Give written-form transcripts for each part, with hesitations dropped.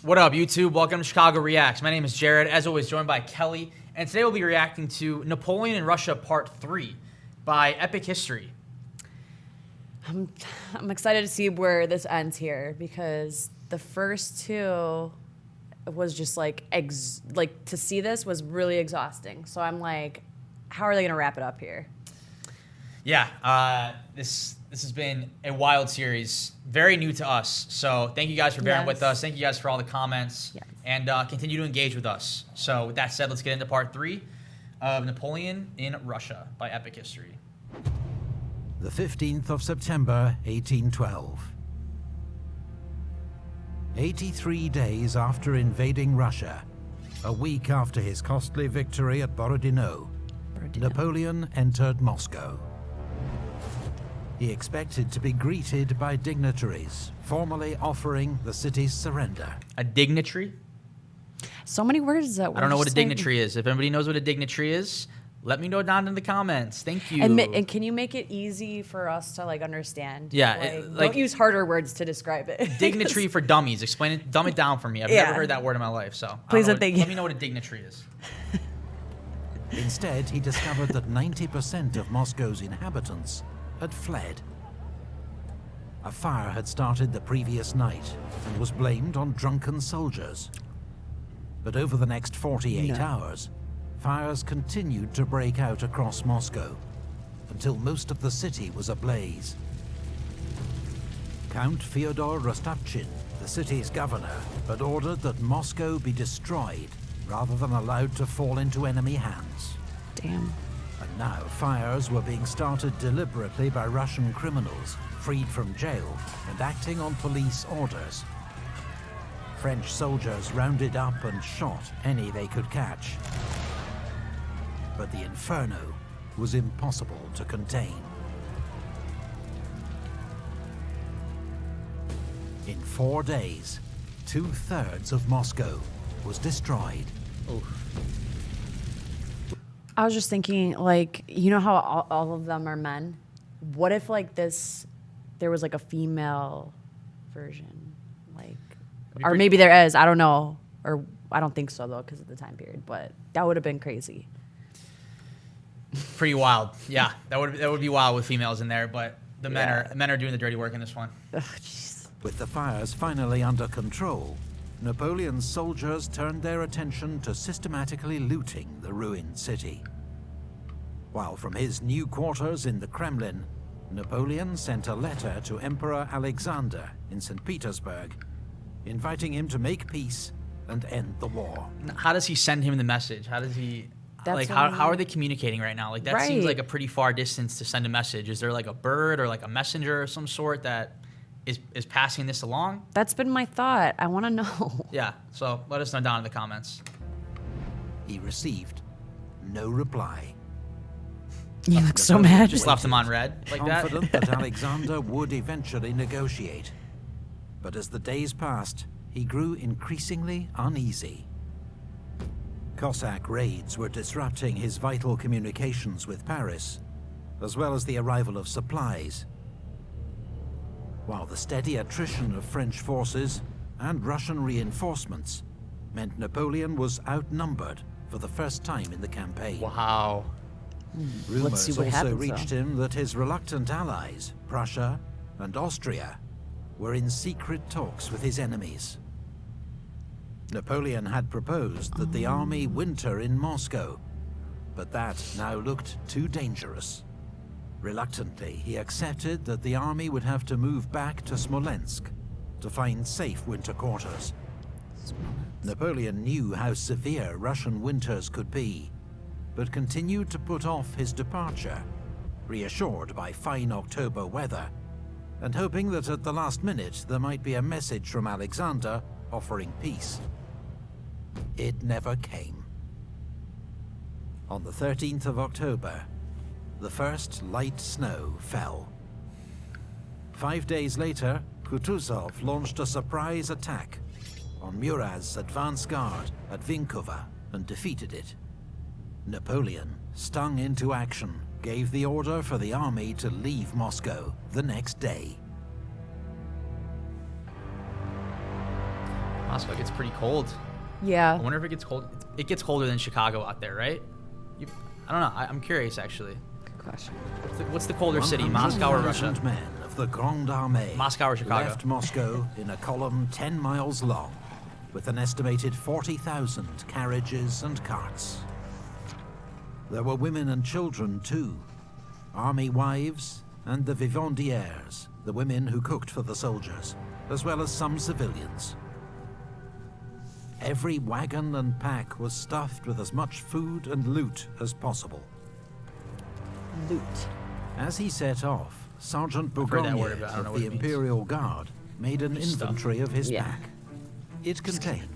What up, YouTube? Welcome to Chicago Reacts. My name is Jared, as always, joined by Kelly, and today we'll be reacting to Napoleon in Russia Part 3 by Epic History. I'm excited to see where this ends here, because the first two was just like to see this was really exhausting. So I'm like, how are they gonna wrap it up here? Yeah, this has been a wild series, very new to us. So thank you guys for bearing with us. Thank you guys for all the comments, and continue to engage with us. So with that said, let's get into Part 3 of Napoleon in Russia by Epic History. The 15th of September, 1812. 83 days after invading Russia, a week after his costly victory at Berezina, Napoleon entered Moscow. He expected to be greeted by dignitaries, formally offering the city's surrender. A dignitary? So many words that I don't know what a dignitary is. If anybody knows what a dignitary is, let me know down in the comments. Thank you. And can you make it easy for us to understand? Yeah, don't use harder words to describe it. Dignitary for dummies. Explain it. Dumb it down for me. I've never heard that word in my life. So please let me know what a dignitary is. Instead, he discovered that 90% of Moscow's inhabitants had fled. A fire had started the previous night and was blamed on drunken soldiers. But over the next 48 hours, fires continued to break out across Moscow until most of the city was ablaze. Count Fyodor Rostopchin, the city's governor, had ordered that Moscow be destroyed rather than allowed to fall into enemy hands. Damn. And now fires were being started deliberately by Russian criminals freed from jail and acting on police orders. French soldiers rounded up and shot any they could catch. But the inferno was impossible to contain. In 4 days, 2/3 of Moscow was destroyed. I was just thinking, you know how all of them are men? What if there was a female version, or maybe there is, I don't know, or I don't think so though, because of the time period. But that would have been crazy. Pretty wild, yeah. That would be wild with females in there, but the men are doing the dirty work in this one. Ugh, with the fires finally under control, Napoleon's soldiers turned their attention to systematically looting the ruined city. While from his new quarters in the Kremlin, Napoleon sent a letter to Emperor Alexander in St. Petersburg, inviting him to make peace and end the war. How does he send him the message? How does he... how are they communicating right now? That seems like a pretty far distance to send a message. Is there a bird or a messenger of some sort that is passing this along? That's been my thought. I want to know. Yeah, so let us know down in the comments. He received no reply. You look so mad. Just left him on red like that? Confident that Alexander would eventually negotiate. But as the days passed, he grew increasingly uneasy. Cossack raids were disrupting his vital communications with Paris, as well as the arrival of supplies. While the steady attrition of French forces and Russian reinforcements meant Napoleon was outnumbered for the first time in the campaign. Wow. Rumors also reached him that his reluctant allies, Prussia and Austria, were in secret talks with his enemies. Napoleon had proposed that the army winter in Moscow, but that now looked too dangerous. Reluctantly, he accepted that the army would have to move back to Smolensk to find safe winter quarters. Napoleon knew how severe Russian winters could be, but continued to put off his departure, reassured by fine October weather, and hoping that at the last minute there might be a message from Alexander offering peace. It never came. On the 13th of October, the first light snow fell. 5 days later, Kutuzov launched a surprise attack on Murat's advance guard at Vinkovo and defeated it. Napoleon, stung into action, gave the order for the army to leave Moscow the next day. Moscow gets pretty cold. Yeah. I wonder if it gets cold. It gets colder than Chicago out there, right? I don't know. I'm curious, actually. Good question. What's the colder city, Moscow or Russia? 100,000 men of the Grande Armée Moscow or Chicago? left Moscow in a column 10 miles long, with an estimated 40,000 carriages and carts. There were women and children too, army wives and the vivandières, the women who cooked for the soldiers, as well as some civilians. Every wagon and pack was stuffed with as much food and loot as possible. Loot. As he set off, Sergeant heard that Bourgogne word, but I don't know of what the it means. Imperial Guard made an inventory of his Yeah. pack. It contained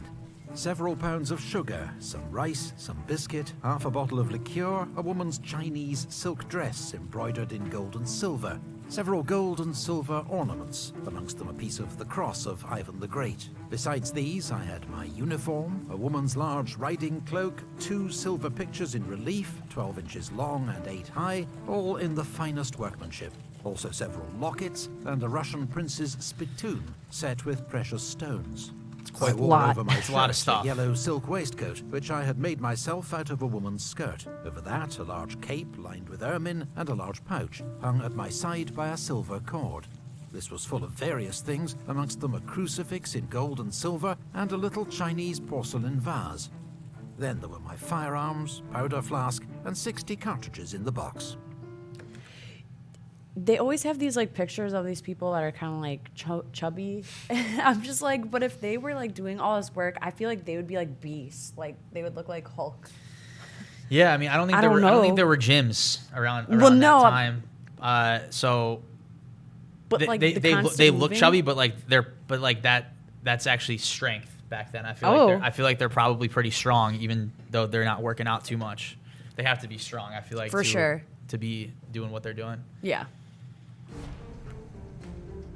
several pounds of sugar, some rice, some biscuit, half a bottle of liqueur, a woman's Chinese silk dress embroidered in gold and silver, several gold and silver ornaments, amongst them a piece of the cross of Ivan the Great. Besides these, I had my uniform, a woman's large riding cloak, 2 silver pictures in relief, 12 inches long and 8 high, all in the finest workmanship. Also several lockets and a Russian prince's spittoon set with precious stones. quite I wore lot. over my It's a lot of shirt stuff. a yellow silk waistcoat, which I had made myself out of a woman's skirt. Over that, a large cape lined with ermine and a large pouch, hung at my side by a silver cord. This was full of various things, amongst them a crucifix in gold and silver and a little Chinese porcelain vase. Then there were my firearms, powder flask, and 60 cartridges in the box. They always have these like pictures of these people that are kind of like chubby. I'm just like, but if they were like doing all this work, I feel like they would be like beasts. Like they would look like Hulk. Yeah, I mean, I don't think I there don't were. I don't think know. there were gyms around Well, no, that time. So But they like they, the they, constant they look moving- chubby, but like that's actually strength back then. Oh. I feel like they're probably pretty strong, even though they're not working out too much. They have to be strong. I feel like For sure. to be doing what they're doing. Yeah.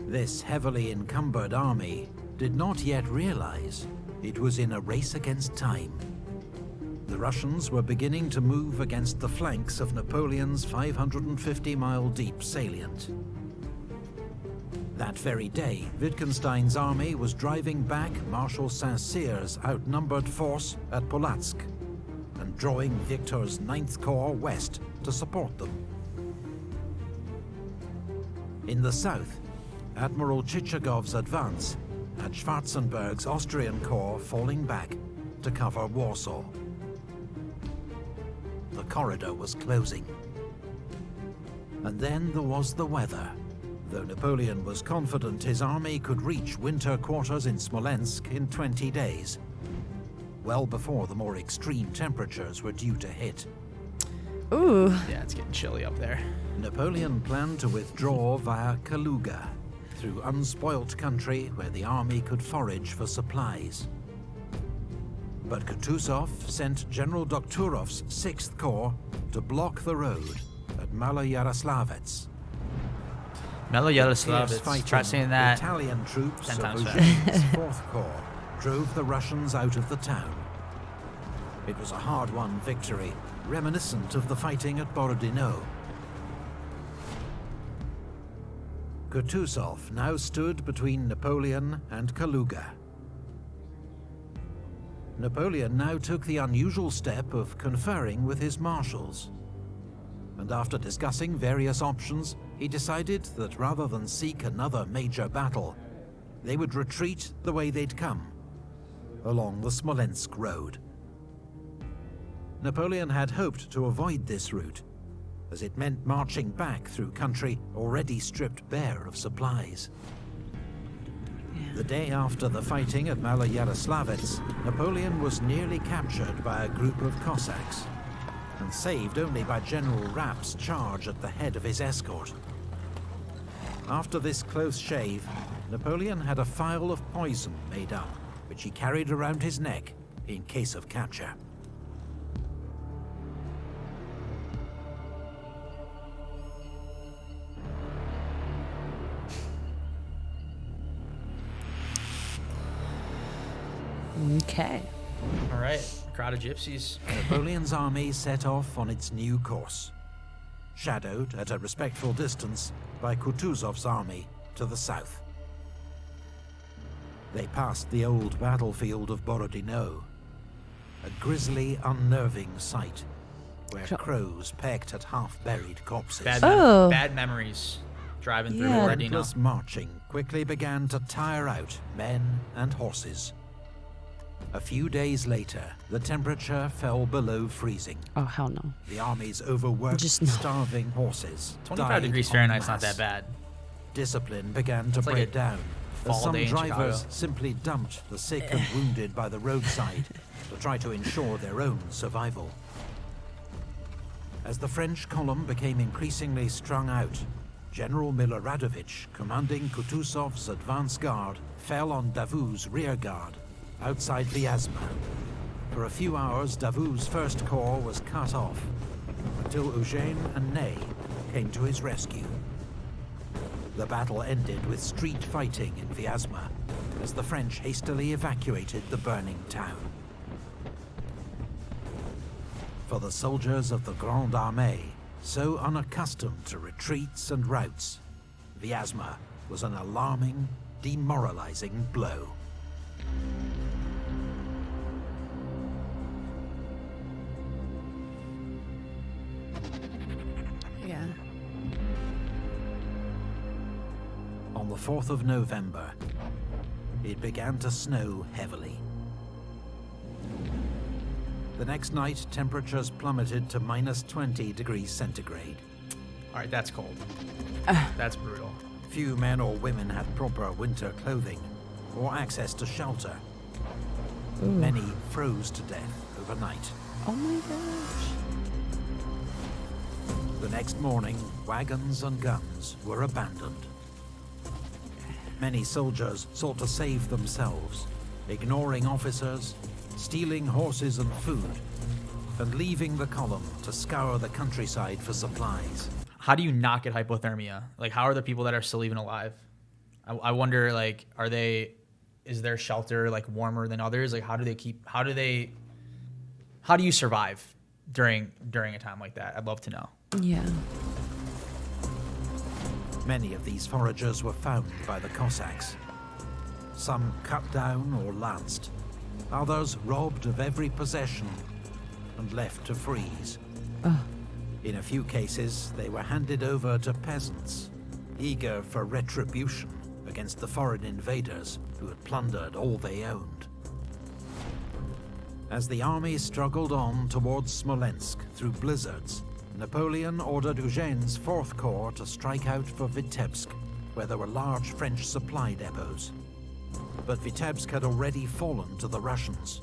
This heavily encumbered army did not yet realize it was in a race against time. The Russians were beginning to move against the flanks of Napoleon's 550-mile deep salient. That very day, Wittgenstein's army was driving back Marshal Saint-Cyr's outnumbered force at Polotsk and drawing Victor's 9th Corps west to support them. In the south, Admiral Chichagov's advance had Schwarzenberg's Austrian Corps falling back to cover Warsaw. The corridor was closing. And then there was the weather. Though Napoleon was confident his army could reach winter quarters in Smolensk in 20 days, well before the more extreme temperatures were due to hit. Ooh. Yeah, it's getting chilly up there. Napoleon planned to withdraw via Kaluga, through unspoilt country where the army could forage for supplies. But Kutuzov sent General Dokhturov's 6th Corps to block the road at Maloyaroslavets. Maloyaroslavets. Fighting, Try saying that. Italian troops 10 of times Eugene's 4th Corps drove the Russians out of the town. It was a hard-won victory, reminiscent of the fighting at Borodino. Kutuzov now stood between Napoleon and Kaluga. Napoleon now took the unusual step of conferring with his marshals. And after discussing various options, he decided that rather than seek another major battle, they would retreat the way they'd come, along the Smolensk road. Napoleon had hoped to avoid this route, as it meant marching back through country already stripped bare of supplies. The day after the fighting at Maloyaroslavets, Napoleon was nearly captured by a group of Cossacks, and saved only by General Rapp's charge at the head of his escort. After this close shave, Napoleon had a phial of poison made up, which he carried around his neck in case of capture. Okay. All right, crowd of gypsies. Napoleon's army set off on its new course, shadowed at a respectful distance by Kutuzov's army to the south. They passed the old battlefield of Borodino, a grisly, unnerving sight where crows pecked at half-buried corpses. Bad memories driving through Borodino. Relentless marching quickly began to tire out men and horses. A few days later, the temperature fell below freezing. Oh, hell no. The army's overworked, starving horses 25 degrees Fahrenheit's not that bad. Discipline began to break down, as some drivers simply dumped the sick and wounded by the roadside to try to ensure their own survival. As the French column became increasingly strung out, General Maloyaroslavets, commanding Kutuzov's advance guard, fell on Davout's rear guard outside Vyazma. For a few hours, Davout's first corps was cut off until Eugène and Ney came to his rescue. The battle ended with street fighting in Vyazma as the French hastily evacuated the burning town. For the soldiers of the Grande Armée, so unaccustomed to retreats and routes, Vyazma was an alarming, demoralizing blow. Yeah. On the 4th of November, it began to snow heavily. The next night, temperatures plummeted to minus 20 degrees centigrade. All right, that's cold. That's brutal. Few men or women had proper winter clothing or access to shelter. Many froze to death overnight. Oh my gosh. The next morning, wagons and guns were abandoned. Many soldiers sought to save themselves, ignoring officers, stealing horses and food, and leaving the column to scour the countryside for supplies. How do you not get hypothermia? Like, how are the people that are still even alive? I wonder, like, is their shelter, like, warmer than others? Like, how do you survive during a time like that? I'd love to know. Yeah. Many of these foragers were found by the Cossacks. Some cut down or lanced, others robbed of every possession and left to freeze. In a few cases, they were handed over to peasants, eager for retribution against the foreign invaders who had plundered all they owned. As the army struggled on towards Smolensk through blizzards, Napoleon ordered Eugène's 4th Corps to strike out for Vitebsk, where there were large French supply depots. But Vitebsk had already fallen to the Russians.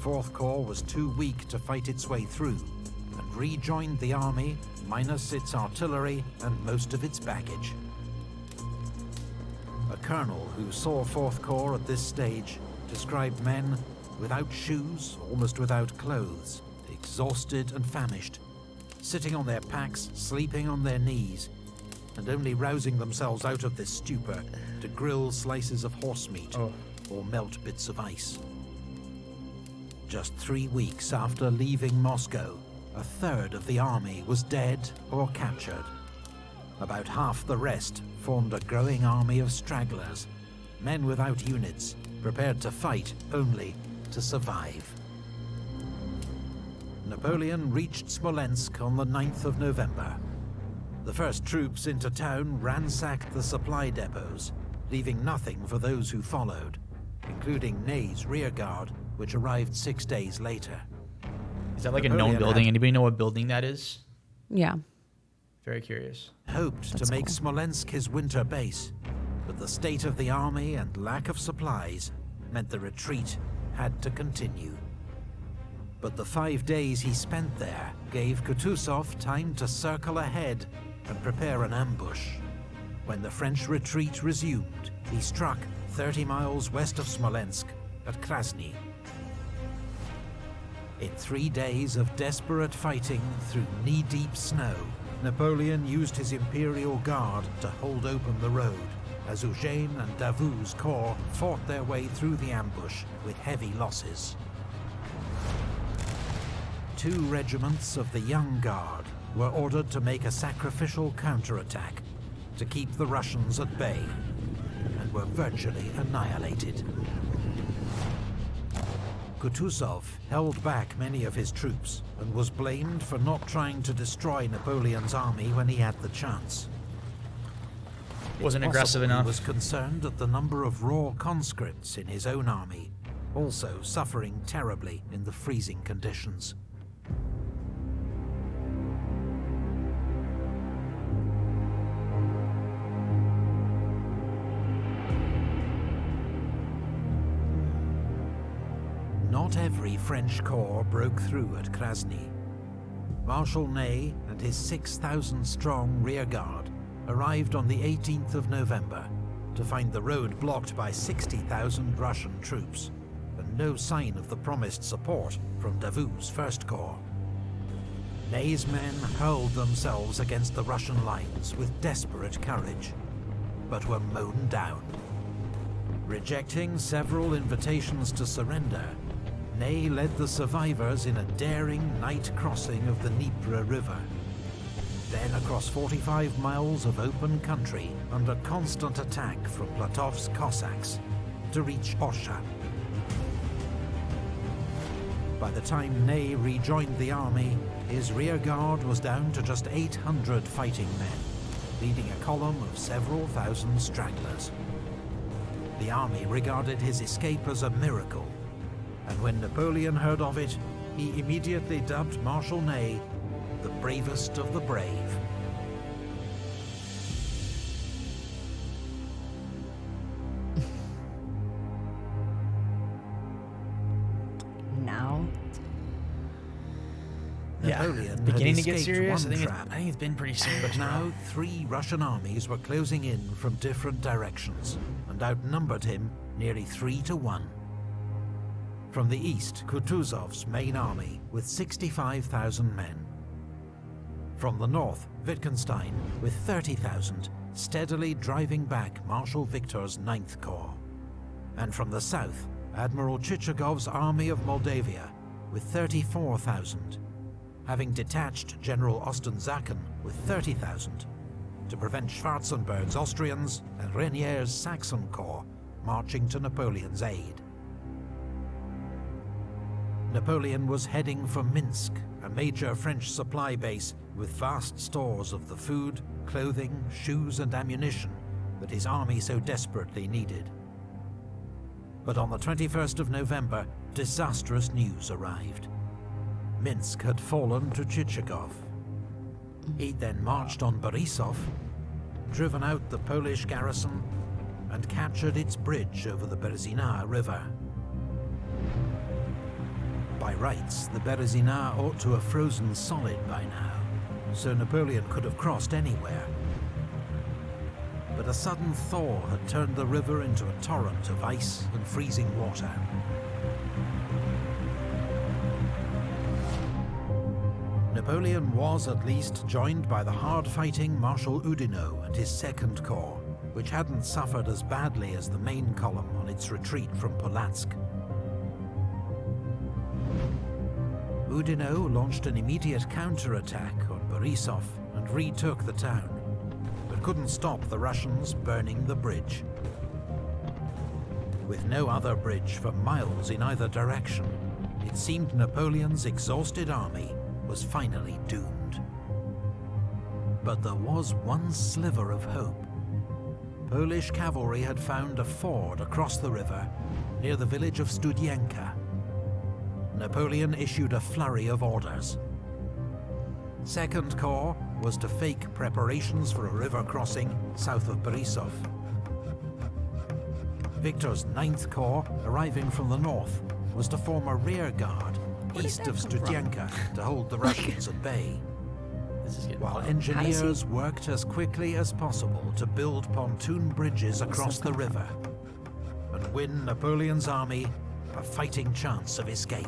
4th Corps was too weak to fight its way through, and rejoined the army, minus its artillery and most of its baggage. A colonel who saw 4th Corps at this stage described men without shoes, almost without clothes, exhausted and famished, sitting on their packs, sleeping on their knees, and only rousing themselves out of this stupor to grill slices of horse meat or melt bits of ice. Just 3 weeks after leaving Moscow, a third of the army was dead or captured. About half the rest formed a growing army of stragglers, men without units, prepared to fight only to survive. Napoleon reached Smolensk on the 9th of November. The first troops into town ransacked the supply depots, leaving nothing for those who followed, including Ney's rearguard, which arrived 6 days later. Is that like a known building? Anybody know what building that is? Yeah. Very curious. Hoped to make Smolensk his winter base, but the state of the army and lack of supplies meant the retreat had to continue. But the 5 days he spent there gave Kutuzov time to circle ahead and prepare an ambush. When the French retreat resumed, he struck 30 miles west of Smolensk at Krasny. In 3 days of desperate fighting through knee-deep snow, Napoleon used his Imperial Guard to hold open the road, as Eugène and Davout's corps fought their way through the ambush with heavy losses. 2 regiments of the Young Guard were ordered to make a sacrificial counterattack to keep the Russians at bay. And were virtually annihilated. Kutuzov held back many of his troops and was blamed for not trying to destroy Napoleon's army when he had the chance. Wasn't aggressive enough. He was concerned at the number of raw conscripts in his own army, also suffering terribly in the freezing conditions. Not every French corps broke through at Krasny. Marshal Ney and his 6,000-strong rearguard arrived on the 18th of November to find the road blocked by 60,000 Russian troops, and no sign of the promised support from Davout's First Corps. Ney's men hurled themselves against the Russian lines with desperate courage, but were mown down. Rejecting several invitations to surrender, Ney led the survivors in a daring night crossing of the Dnieper River, then across 45 miles of open country under constant attack from Platov's Cossacks to reach Orsha. By the time Ney rejoined the army, his rearguard was down to just 800 fighting men, leading a column of several thousand stragglers. The army regarded his escape as a miracle, and when Napoleon heard of it, he immediately dubbed Marshal Ney the bravest of the brave. Now? Napoleon beginning had to get escaped serious. one I trap, think it's been pretty serious. but now 3 Russian armies were closing in from different directions and outnumbered him nearly 3 to 1. From the east, Kutuzov's main army with 65,000 men. From the north, Wittgenstein with 30,000, steadily driving back Marshal Victor's 9th Corps. And from the south, Admiral Chichagov's army of Moldavia with 34,000, having detached General Ostensaken with 30,000 to prevent Schwarzenberg's Austrians and Reynier's Saxon Corps marching to Napoleon's aid. Napoleon was heading for Minsk, a major French supply base with vast stores of the food, clothing, shoes and ammunition that his army so desperately needed. But on the 21st of November, disastrous news arrived. Minsk had fallen to Chichagov. He'd then marched on Borisov, driven out the Polish garrison, and captured its bridge over the Berezina river. By rights, the Berezina ought to have frozen solid by now, so Napoleon could have crossed anywhere. But a sudden thaw had turned the river into a torrent of ice and freezing water. Napoleon was at least joined by the hard-fighting Marshal Oudinot and his 2nd Corps, which hadn't suffered as badly as the main column on its retreat from Polotsk. Oudinot launched an immediate counterattack on Borisov and retook the town, but couldn't stop the Russians burning the bridge. With no other bridge for miles in either direction, it seemed Napoleon's exhausted army was finally doomed. But there was one sliver of hope. Polish cavalry had found a ford across the river near the village of Studienka. Napoleon issued a flurry of orders. 2nd Corps was to fake preparations for a river crossing south of Borisov. Victor's 9th Corps, arriving from the north, was to form a rear guard east of Studienka to hold the Russians at bay, while engineers worked as quickly as possible to build pontoon bridges across the river and win Napoleon's army a fighting chance of escape.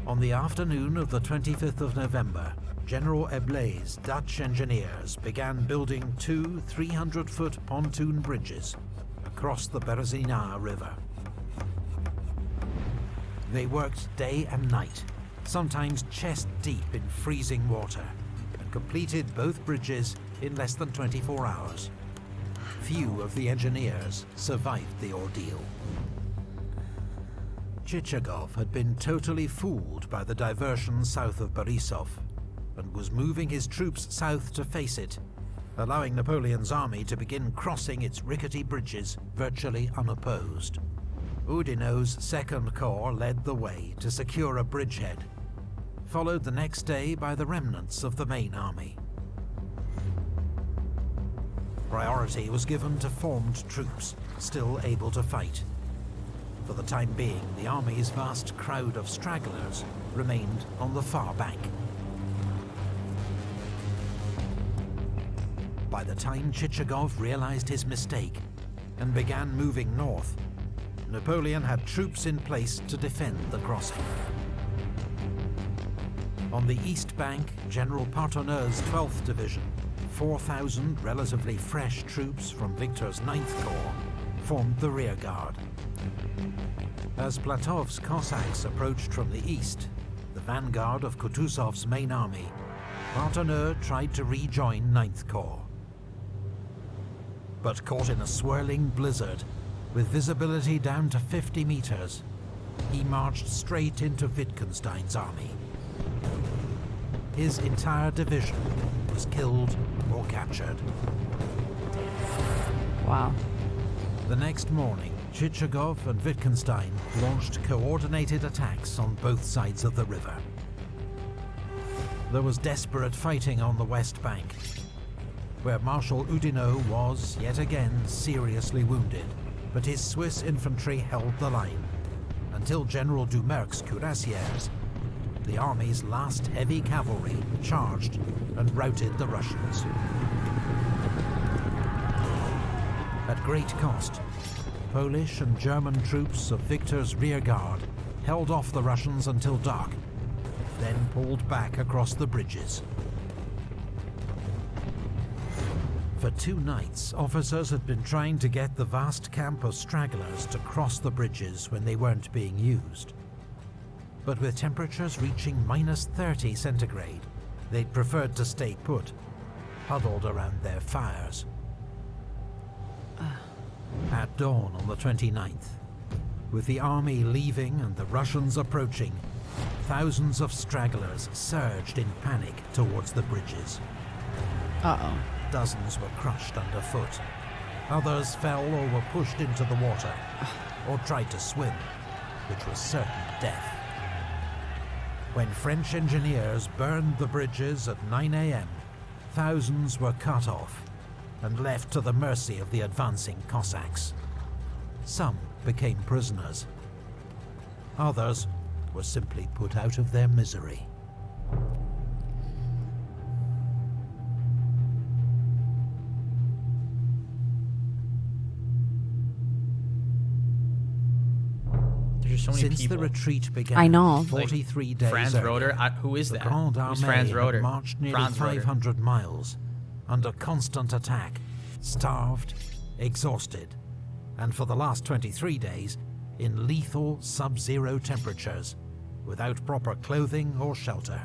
On the afternoon of the 25th of November, General Eblé's Dutch engineers began building 2 300-foot pontoon bridges crossed the Berezina River. They worked day and night, sometimes chest deep in freezing water, and completed both bridges in less than 24 hours. Few of the engineers survived the ordeal. Chichagov had been totally fooled by the diversion south of Borisov, and was moving his troops south to face it, allowing Napoleon's army to begin crossing its rickety bridges virtually unopposed. Oudinot's 2nd Corps led the way to secure a bridgehead, followed the next day by the remnants of the main army. Priority was given to formed troops, still able to fight. For the time being, the army's vast crowd of stragglers remained on the far bank. By the time Chichagov realized his mistake and began moving north, Napoleon had troops in place to defend the crossing. On the east bank, General Partonneux's 12th Division, 4,000 relatively fresh troops from Victor's 9th Corps, formed the rearguard. As Platov's Cossacks approached from the east, the vanguard of Kutuzov's main army, Partonneux tried to rejoin 9th Corps. But caught in a swirling blizzard, with visibility down to 50 meters, he marched straight into Wittgenstein's army. His entire division was killed or captured. Wow. The next morning, Chichagov and Wittgenstein launched coordinated attacks on both sides of the river. There was desperate fighting on the west bank, where Marshal Oudinot was, yet again, seriously wounded, but his Swiss infantry held the line, until General Doumerc's cuirassiers, the army's last heavy cavalry, charged and routed the Russians. At great cost, Polish and German troops of Victor's rearguard held off the Russians until dark, then pulled back across the bridges. For 2 nights, officers had been trying to get the vast camp of stragglers to cross the bridges when they weren't being used. But with temperatures reaching -30 centigrade, they'd preferred to stay put, huddled around their fires. At dawn on the 29th, with the army leaving and the Russians approaching, thousands of stragglers surged in panic towards the bridges. Uh-oh. Dozens were crushed underfoot. Others fell or were pushed into the water, or tried to swim, which was certain death. When French engineers burned the bridges at 9 a.m., thousands were cut off and left to the mercy of the advancing Cossacks. Some became prisoners. Others were simply put out of their misery. There's so many Since people. the retreat began, I know. 43 days Franz earlier, Roder? Who is the that? Grande Who's Armée Franz had Roder? marched nearly Franz Roder. 500 miles, under constant attack, starved, exhausted, and for the last 23 days, in lethal sub-zero temperatures, without proper clothing or shelter.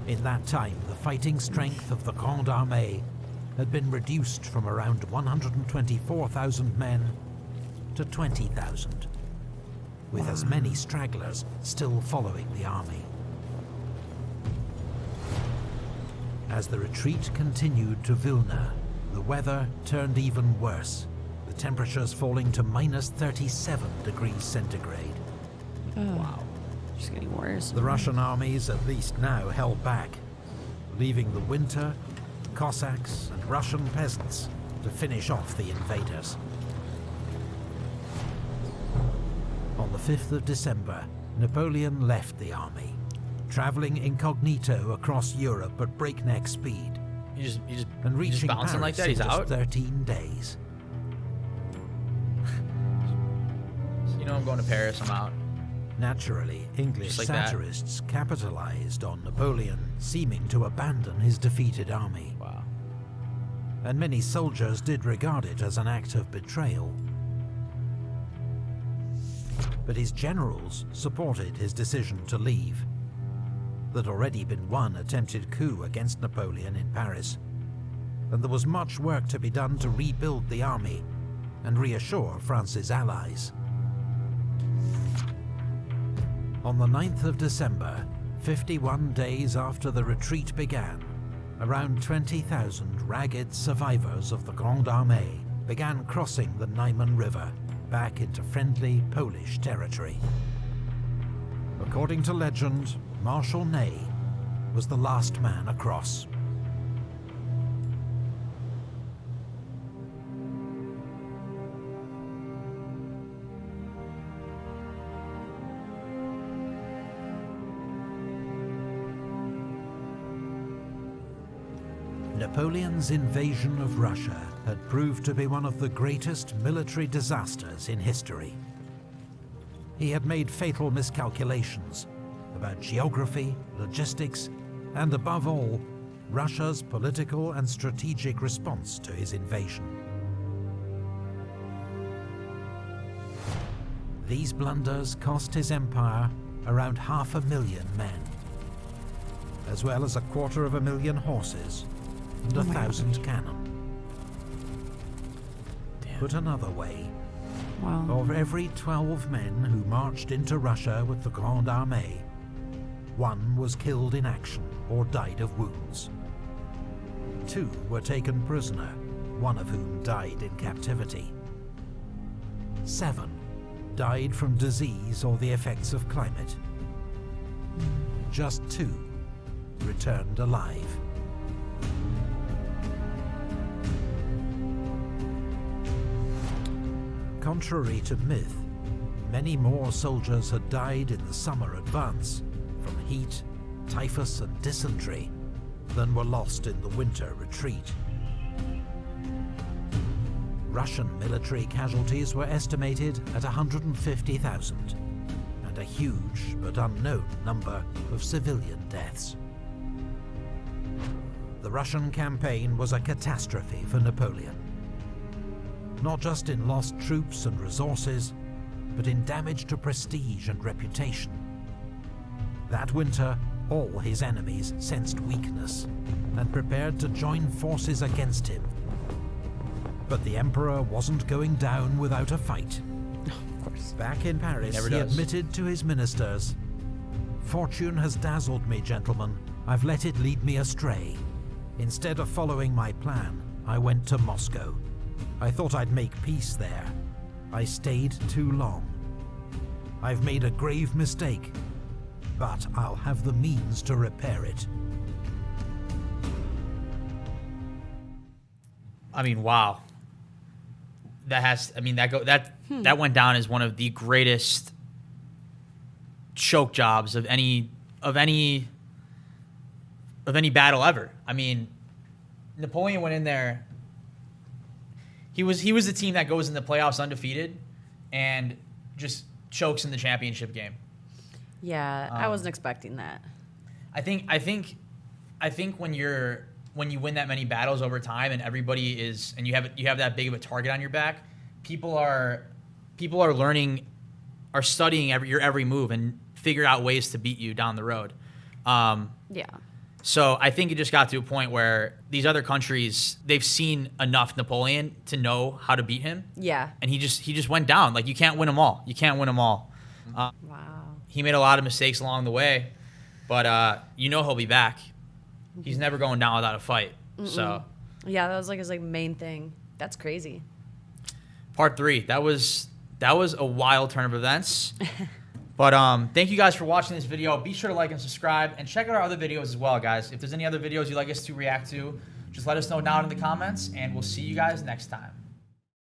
In that time, the fighting strength of the Grande Armée had been reduced from around 124,000 men to 20,000, with as many stragglers still following the army. As the retreat continued to Vilna, the weather turned even worse, with temperatures falling to -37 degrees centigrade. Wow. Just getting worse. The Russian armies at least now held back, leaving the winter, Cossacks and Russian peasants to finish off the invaders. On the 5th of December, Napoleon left the army, travelling incognito across Europe at breakneck speed, You just and reaching bouncing Paris like that. He's in just out. 13 days. You know I'm going to Paris. I'm out. Naturally, English Just like that. satirists capitalized on Napoleon seeming to abandon his defeated army. Wow. and many soldiers did regard it as an act of betrayal. But his generals supported his decision to leave. There'd already been one attempted coup against Napoleon in Paris, and there was much work to be done to rebuild the army and reassure France's allies. On the 9th of December, 51 days after the retreat began, around 20,000 ragged survivors of the Grande Armée began crossing the Niemen River back into friendly Polish territory. According to legend, Marshal Ney was the last man across. Napoleon's invasion of Russia had proved to be one of the greatest military disasters in history. He had made fatal miscalculations about geography, logistics, and above all, Russia's political and strategic response to his invasion. These blunders cost his empire around 500,000 men, as well as 250,000 horses and 1,000 cannon. Damn. Put another way, Wow. of every 12 men who marched into Russia with the Grande Armée, one was killed in action or died of wounds. 2 were taken prisoner, one of whom died in captivity. 7 died from disease or the effects of climate. Just 2 returned alive. Contrary to myth, many more soldiers had died in the summer advance from heat, typhus and dysentery than were lost in the winter retreat. Russian military casualties were estimated at 150,000, and a huge but unknown number of civilian deaths. The Russian campaign was a catastrophe for Napoleon, not just in lost troops and resources, but in damage to prestige and reputation. That winter, all his enemies sensed weakness and prepared to join forces against him. But the Emperor wasn't going down without a fight. Of course. Back in Paris, Never he does. admitted to his ministers, "Fortune has dazzled me, gentlemen. I've let it lead me astray. Instead of following my plan, I went to Moscow. I thought I'd make peace there. I stayed too long. I've made a grave mistake, but I'll have the means to repair it." I mean, wow. That went down as one of the greatest choke jobs of any battle ever. I mean, Napoleon went in there. He was the team that goes in the playoffs undefeated and just chokes in the championship game. Yeah, I wasn't expecting that. I think when you win that many battles over time and everybody is, and you have that big of a target on your back, people are studying your every move and figure out ways to beat you down the road. Yeah. So I think it just got to a point where these other countries, they've seen enough Napoleon to know how to beat him. Yeah. And he just went down. Like, you can't win them all. Wow. He made a lot of mistakes along the way, but he'll be back. He's never going down without a fight. So Yeah, that was like his main thing. That's crazy. part 3, that was a wild turn of events. But thank you guys for watching this video. Be sure to like and subscribe, and check out our other videos as well, guys. If there's any other videos you'd like us to react to, just let us know down in the comments, and we'll see you guys next time.